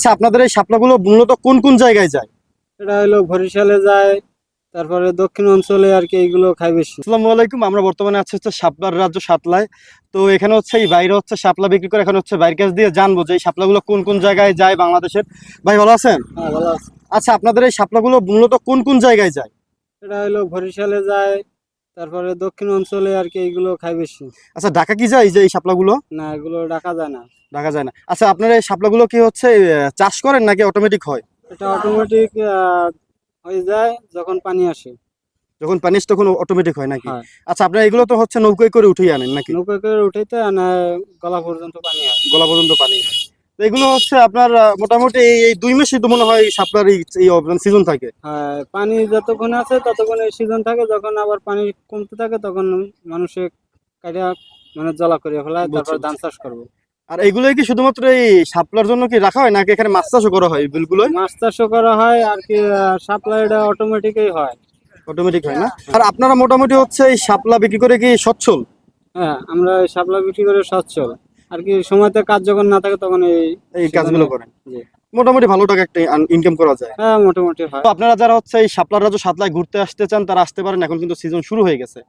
আচ্ছা, আপনাদের এই শাপলাগুলো মূলত কোন কোন জায়গায় যায়? এটা হলো বরিশালে যায়, তারপরে দক্ষিণ অঞ্চলে আর কি এইগুলো খাই বেশি। আসসালামু আলাইকুম। আমরা বর্তমানে আছি হচ্ছে শাপলার রাজ্য সাতলায়। তো এখানে হচ্ছে এই বাইরে হচ্ছে শাপলা বিক্রি করে, এখানে হচ্ছে বাইরের কাছ দিয়ে জানবো যে এই শাপলাগুলো কোন কোন জায়গায় যায় বাংলাদেশের। ভাই ভালো আছেন? হ্যাঁ, ভালো আছে। আচ্ছা, আপনাদের এই শাপলাগুলো মূলত কোন কোন জায়গায় যায়? এটা হলো বরিশালে যায়, তারপরে দক্ষিণ অঞ্চলে আর কি এইগুলো খাই বেশি। আচ্ছা, ঢাকা কি যায় এই যে এই শাপলাগুলো? না, এগুলো রাখা যায় না। ঢাকা যায় না। আচ্ছা, আপনারা এই শাপলাগুলো কি হচ্ছে চাষ করেন নাকি অটোমেটিক হয়? এটা অটোমেটিক হয়ে যায় যখন পানি আসে। যখন পানি আসে তখন অটোমেটিক হয় নাকি? হয়, আচ্ছা, আপনারা এগুলো তো হচ্ছে নৌকায় করে উঠিয়ে আনেন নাকি? নৌকা করে উঠাইতে না, গলা পর্যন্ত পানি আসে। গলা পর্যন্ত পানি হয়। তো এগুলো হচ্ছে আপনার মোটামুটি এই 2 মাসই তো মনে হয় শাপলার এই সিজন থাকে। হ্যাঁ, পানি যতক্ষণ আছে ততক্ষণ এই সিজন থাকে, যখন আবার পানি কমতে থাকে তখন মানুষে কাটা মানে জলা করে ফেলায়, বুঝছি, তারপর ধান বুঝছি। চাষ করবো। আর এগুলো কি শুধুমাত্র এই শাপলার জন্য কি রাখা হয় নাকি এখানে মাছ চাষও করা হয় এই বিলগুলো? মাছ চাষও করা হয় আর কি, সাপ্লাই এটা অটোমেটিকই হয়। অটোমেটিক হয় না? আর আপনারা মোটামুটি হচ্ছে এই শাপলা বিক্রি করে কি সচ্ছল? হ্যাঁ, আমরা এই শাপলা বিক্রি করে সচ্ছল আর কি। সময়তে কাজ যখন না থাকে তখন এই এই কাজগুলো সিজনে। করেন? জি। মোটামুটি ভালো টাকা একটা ইনকাম করা যায়। হ্যাঁ, মোটামুটি হয়। তো আপনারা যারা হচ্ছে এই শাপলার রাজ্য সাতলায় ঘুরতে আসতে চান তারা আসতে পারেন, এখন কিন্তু সিজন শুরু হয়ে গেছে।